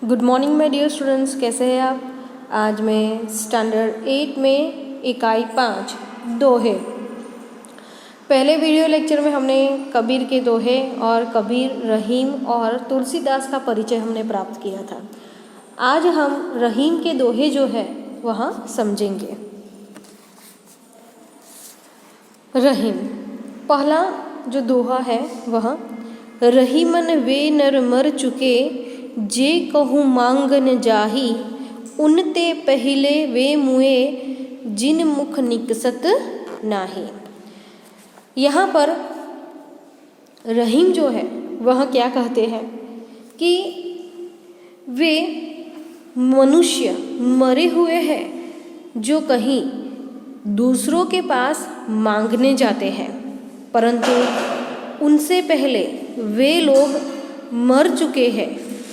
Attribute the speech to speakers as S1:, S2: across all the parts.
S1: Good morning my dear students, कैसे हैं आप। आज मैं स्टैंडर्ड 8 में इकाई 5 दोहे। पहले वीडियो लेक्चर में हमने कबीर के दोहे और कबीर, रहीम और तुलसीदास का परिचय हमने प्राप्त किया था। आज हम रहीम के दोहे जो है वह समझेंगे। रहीम, पहला जो दोहा है वह रहीमन वे नर मर चुके, जे कहूँ मांग न जाही, उनते पहले वे मुए, जिन मुख निकसत नाही। यहाँ पर रहीम जो है वह क्या कहते हैं कि वे मनुष्य मरे हुए हैं जो कहीं दूसरों के पास मांगने जाते हैं, परंतु उनसे पहले वे लोग मर चुके हैं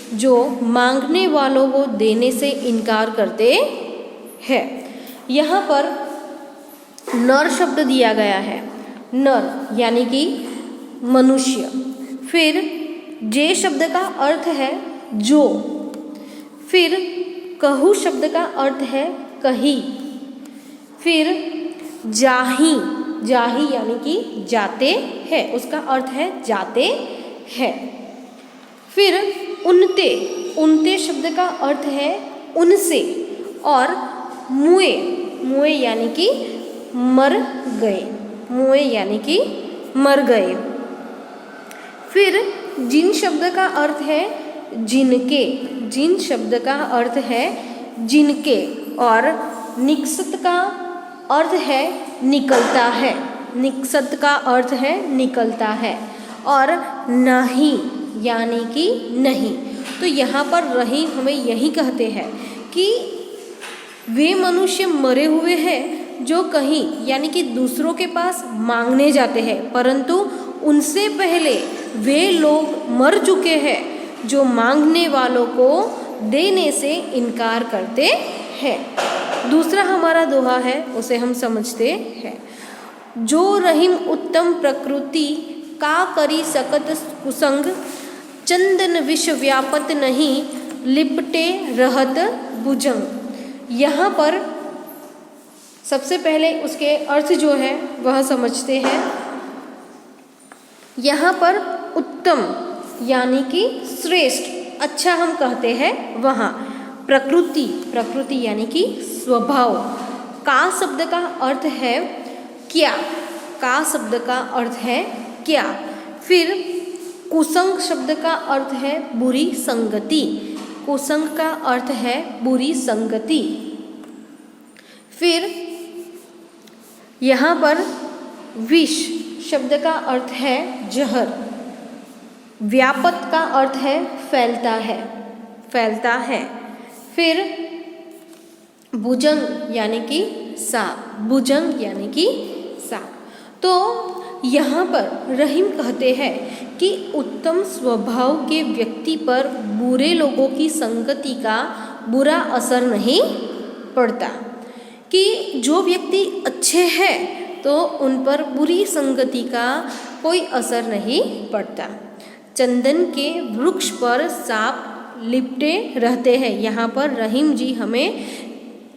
S1: जो मांगने वालों को देने से इनकार करते हैं। यहाँ पर नर शब्द दिया गया है। नर यानी कि मनुष्य। फिर जे शब्द का अर्थ है जो। फिर कहू शब्द का अर्थ है कही। फिर जाही, जाही यानी कि जाते हैं, उसका अर्थ है जाते हैं। फिर उनते, उनते शब्द का अर्थ है उनसे। और मुए, मुए यानी कि मर गए, मुए यानी कि मर गए। फिर जिन शब्द का अर्थ है जिनके, जिन शब्द का अर्थ है जिनके। और निकसत का अर्थ है निकलता है, निकसत का अर्थ है निकलता है। और नहीं यानी कि नहीं। तो यहाँ पर रहीम हमें यही कहते हैं कि वे मनुष्य मरे हुए हैं जो कहीं यानी कि दूसरों के पास मांगने जाते हैं, परंतु उनसे पहले वे लोग मर चुके हैं जो मांगने वालों को देने से इनकार करते हैं। दूसरा हमारा दोहा है, उसे हम समझते हैं। जो रहीम उत्तम प्रकृति का करी सकत कुसंग, चंदन विश्व व्यापत नहीं, लिपटे रहत भुजंग। यहाँ पर सबसे पहले उसके अर्थ जो है वह समझते हैं। यहाँ पर उत्तम यानी कि श्रेष्ठ, अच्छा हम कहते हैं वहाँ। प्रकृति, प्रकृति यानी कि स्वभाव। का शब्द का अर्थ है क्या, का शब्द का अर्थ है क्या। फिर कुसंग शब्द का अर्थ है बुरी संगति, कुसंग का अर्थ है बुरी संगति। फिर यहाँ पर विष शब्द का अर्थ है जहर। व्यापत का अर्थ है फैलता है, फैलता है। फिर भुजंग यानी कि सांप, भुजंग यानी कि सांप। तो यहाँ पर रहीम कहते हैं कि उत्तम स्वभाव के व्यक्ति पर बुरे लोगों की संगति का बुरा असर नहीं पड़ता। कि जो व्यक्ति अच्छे हैं तो उन पर बुरी संगति का कोई असर नहीं पड़ता। चंदन के वृक्ष पर सांप लिपटे रहते हैं। यहाँ पर रहीम जी हमें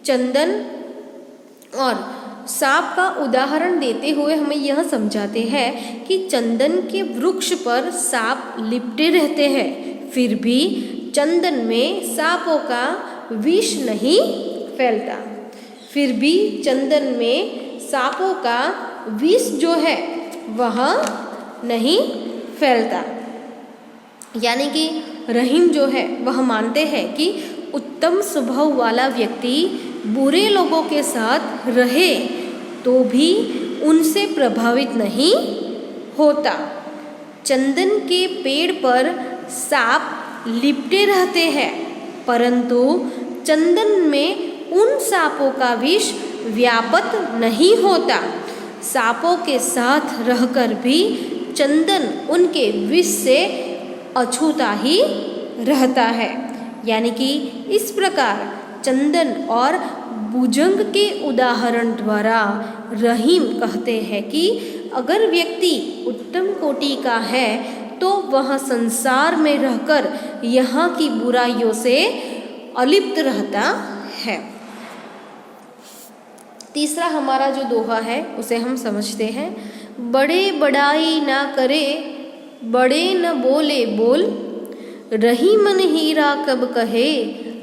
S1: चंदन और सांप का उदाहरण देते हुए हमें यह समझाते हैं कि चंदन के वृक्ष पर सांप लिपटे रहते हैं, फिर भी चंदन में सांपों का विष नहीं फैलता। फिर भी चंदन में सांपों का विष जो है वह नहीं फैलता। यानी कि रहीम जो है वह मानते हैं कि उत्तम स्वभाव वाला व्यक्ति बुरे लोगों के साथ रहे तो भी उनसे प्रभावित नहीं होता। चंदन के पेड़ पर सांप लिपटे रहते हैं, परंतु चंदन में उन सांपों का विष व्यापत नहीं होता। सांपों के साथ रहकर भी चंदन उनके विष से अछूता ही रहता है। यानी कि इस प्रकार चंदन और भुजंग के उदाहरण द्वारा रहीम कहते हैं कि अगर व्यक्ति उत्तम कोटि का है तो वह संसार में रहकर यहाँ की बुराइयों से अलिप्त रहता है। तीसरा हमारा जो दोहा है उसे हम समझते हैं। बड़े बड़ाई ना करे, बड़े न बोले बोल, रही मन हीरा कब कहे,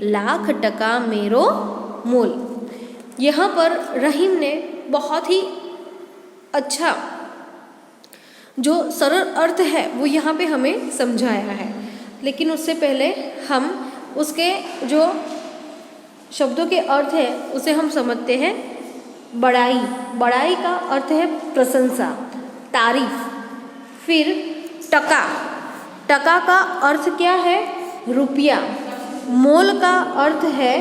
S1: लाख टका मेरो मोल। यहाँ पर रहीम ने बहुत ही अच्छा जो सरल अर्थ है वो यहाँ पे हमें समझाया है, लेकिन उससे पहले हम उसके जो शब्दों के अर्थ है उसे हम समझते हैं। बड़ाई, बड़ाई का अर्थ है प्रशंसा, तारीफ। फिर टका, टका का अर्थ क्या है? रुपया। मोल का अर्थ है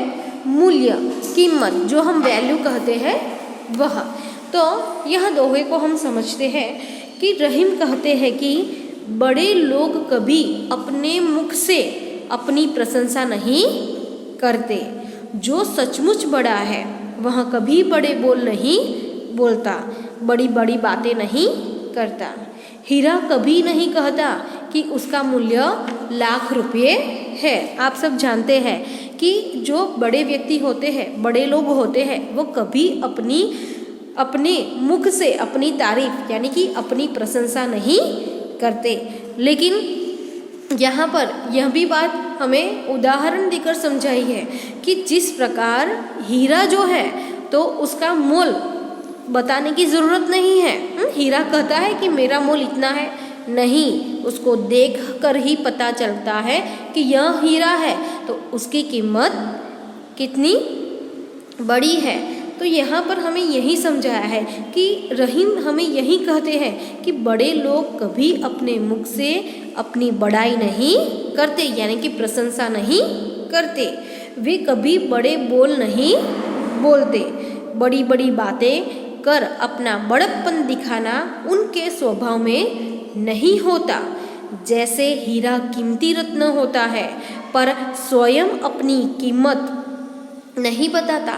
S1: मूल्य, कीमत, जो हम वैल्यू कहते हैं वह। तो यह दोहे को हम समझते हैं कि रहीम कहते हैं कि बड़े लोग कभी अपने मुख से अपनी प्रशंसा नहीं करते। जो सचमुच बड़ा है वह कभी बड़े बोल नहीं बोलता, बड़ी बड़ी बातें नहीं करता। हीरा कभी नहीं कहता कि उसका मूल्य लाख रुपये है। आप सब जानते हैं कि जो बड़े व्यक्ति होते हैं, बड़े लोग होते हैं, वो कभी अपने मुख से अपनी तारीफ यानी कि अपनी प्रशंसा नहीं करते। लेकिन यहाँ पर यह भी बात हमें उदाहरण देकर समझाई है कि जिस प्रकार हीरा जो है तो उसका मोल बताने की ज़रूरत नहीं है। हीरा कहता है कि मेरा मोल इतना है, नहीं, उसको देख कर ही पता चलता है कि यह हीरा है तो उसकी कीमत कितनी बड़ी है। तो यहाँ पर हमें यही समझाया है कि रहीम हमें यही कहते हैं कि बड़े लोग कभी अपने मुख से अपनी बड़ाई नहीं करते, यानी कि प्रशंसा नहीं करते। वे कभी बड़े बोल नहीं बोलते। बड़ी बड़ी बातें कर अपना बड़प्पन दिखाना उनके स्वभाव में नहीं होता। जैसे हीरा कीमती रत्न होता है पर स्वयं अपनी कीमत नहीं बताता,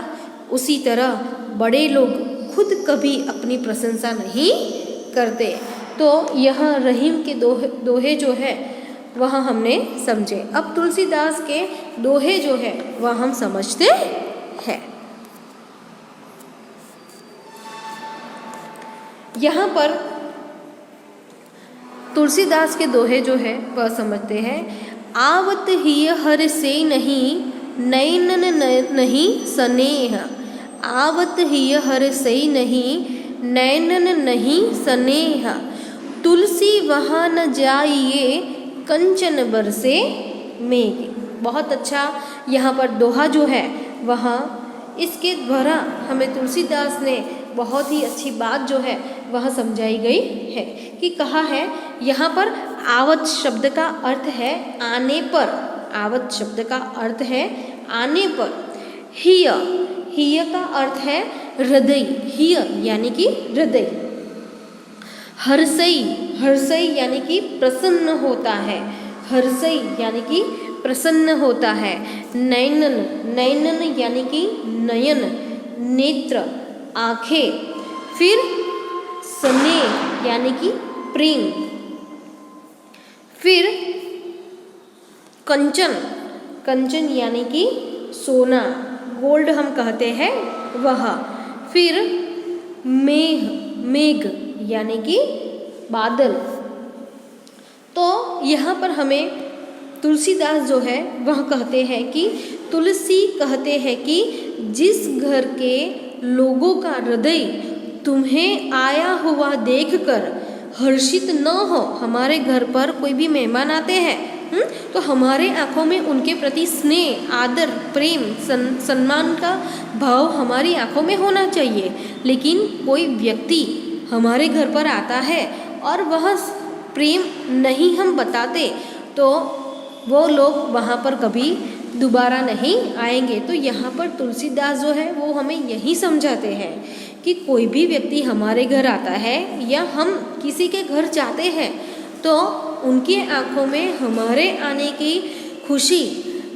S1: उसी तरह बड़े लोग खुद कभी अपनी प्रशंसा नहीं करते। तो यह रहीम के दोहे जो है वह हमने समझे। अब तुलसीदास के दोहे जो है वह हम समझते हैं। यहाँ पर तुलसीदास के दोहे जो है वह समझते हैं। आवत ही हर से नहीं, नैनन नहीं स्नेह। आवत ही हर से नहीं, नैनन नहीं स्नेह। तुलसी वहाँ न जाइए, कंचन बरसे मेघ। बहुत अच्छा यहाँ पर दोहा जो है वह इसके द्वारा हमें तुलसीदास ने बहुत ही अच्छी बात जो है वह समझाई गई है कि कहा है यहाँ पर आवत शब्द का अर्थ है आने पर। आवत शब्द का अर्थ है आने पर। हिय, हिय का अर्थ है हृदय, हिय यानी कि हृदय। हर्षई, हर्षई यानी कि प्रसन्न होता है, हर्षई यानी कि प्रसन्न होता है। नैनन, नैनन यानी कि नयन, नेत्र, आँखें। फिर स्नेह यानी कि प्रेम। फिर कंचन, कंचन यानी कि सोना, गोल्ड हम कहते हैं वह। फिर मेघ, मेघ यानी कि बादल। तो यहाँ पर हमें तुलसीदास जो है वह कहते हैं कि तुलसी कहते हैं कि जिस घर के लोगों का हृदय तुम्हें आया हुआ देखकर हर्षित न हो, हमारे घर पर कोई भी मेहमान आते हैं तो हमारे आँखों में उनके प्रति स्नेह, आदर, प्रेम, सम्मान का भाव हमारी आँखों में होना चाहिए। लेकिन कोई व्यक्ति हमारे घर पर आता है और वह प्रेम नहीं हम बताते तो वो लोग वहाँ पर कभी दोबारा नहीं आएंगे। तो यहाँ पर तुलसीदास जो है वो हमें यही समझाते हैं कि कोई भी व्यक्ति हमारे घर आता है या हम किसी के घर जाते हैं तो उनकी आँखों में हमारे आने की खुशी,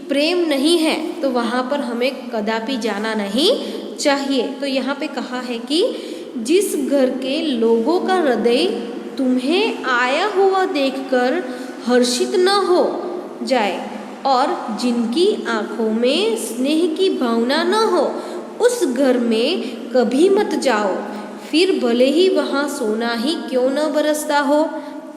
S1: प्रेम नहीं है तो वहाँ पर हमें कदापि जाना नहीं चाहिए। तो यहाँ पे कहा है कि जिस घर के लोगों का हृदय तुम्हें आया हुआ देखकर हर्षित न हो जाए, और जिनकी आँखों में स्नेह की भावना न हो उस घर में कभी मत जाओ, फिर भले ही वहाँ सोना ही क्यों न बरसता हो।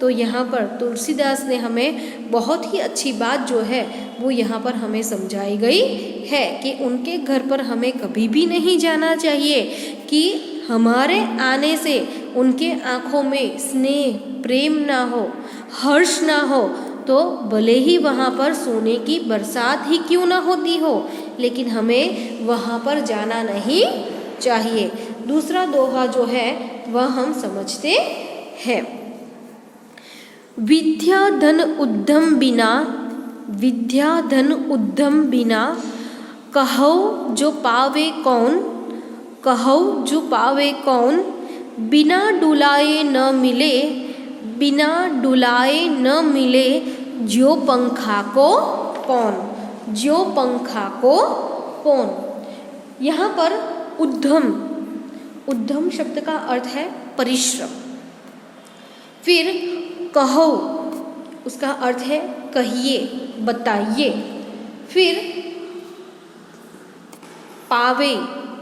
S1: तो यहाँ पर तुलसीदास ने हमें बहुत ही अच्छी बात जो है वो यहाँ पर हमें समझाई गई है कि उनके घर पर हमें कभी भी नहीं जाना चाहिए कि हमारे आने से उनके आँखों में स्नेह प्रेम ना हो, हर्ष ना हो, तो भले ही वहाँ पर सोने की बरसात ही क्यों ना होती हो, लेकिन हमें वहाँ पर जाना नहीं चाहिए। दूसरा दोहा जो है वह हम समझते हैं। विद्या धन उद्यम बिना, विद्या धन उद्यम बिना, कहो जो पावे कौन, कहो जो पावे कौन, बिना डुलाए न मिले, बिना डुलाए न मिले, ज्यो पंखा को कौन, ज्यो पंखा को कौन। यहाँ पर उद्यम, उद्यम शब्द का अर्थ है परिश्रम। फिर कहो उसका अर्थ है कहिए, बताइए। फिर पावे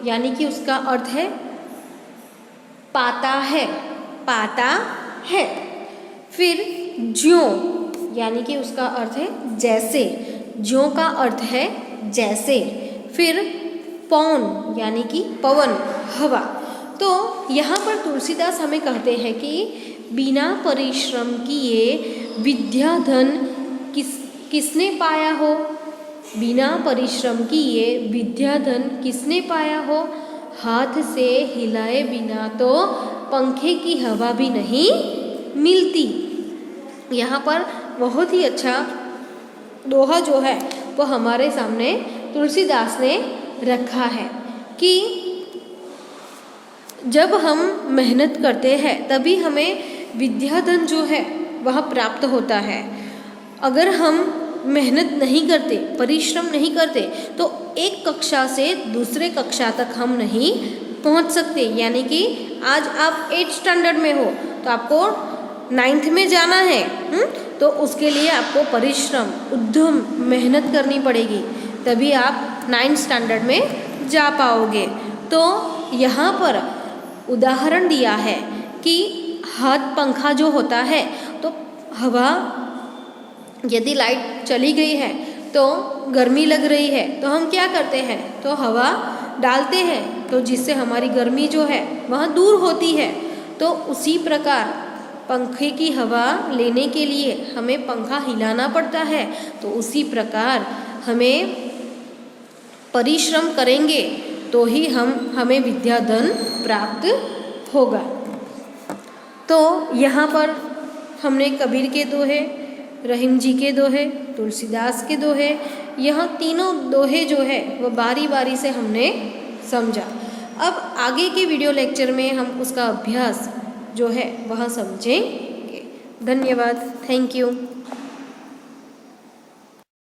S1: यानी कि उसका अर्थ है पाता है, पाता है। फिर ज्यों यानी कि उसका अर्थ है जैसे, ज्यों का अर्थ है जैसे। फिर पौन यानी कि पवन, हवा। तो यहाँ पर तुलसीदास हमें कहते हैं कि बिना परिश्रम किए विद्या धन किसने पाया हो, बिना परिश्रम किए विद्या धन किसने पाया हो, हाथ से हिलाए बिना तो पंखे की हवा भी नहीं मिलती। यहाँ पर बहुत ही अच्छा दोहा जो है वो हमारे सामने तुलसीदास ने रखा है कि जब हम मेहनत करते हैं तभी हमें विद्याधन जो है वह प्राप्त होता है। अगर हम मेहनत नहीं करते, परिश्रम नहीं करते, तो एक कक्षा से दूसरे कक्षा तक हम नहीं पहुंच सकते। यानी कि आज आप 8th स्टैंडर्ड में हो तो आपको 9th में जाना है, तो उसके लिए आपको परिश्रम, उद्यम, मेहनत करनी पड़ेगी, तभी आप 9th स्टैंडर्ड में जा पाओगे। तो यहाँ पर उदाहरण दिया है कि हाथ पंखा जो होता है तो हवा, यदि लाइट चली गई है तो गर्मी लग रही है तो हम क्या करते हैं, तो हवा डालते हैं, तो जिससे हमारी गर्मी जो है वह दूर होती है। तो उसी प्रकार पंखे की हवा लेने के लिए हमें पंखा हिलाना पड़ता है, तो उसी प्रकार हमें परिश्रम करेंगे तो ही हमें विद्याधन प्राप्त होगा। तो यहाँ पर हमने कबीर के दोहे, रहीम जी के दोहे, तुलसीदास के दोहे, यह तीनों दोहे जो है वह बारी बारी से हमने समझा। अब आगे के वीडियो लेक्चर में हम उसका अभ्यास जो है वह समझेंगे। धन्यवाद, थैंक यू।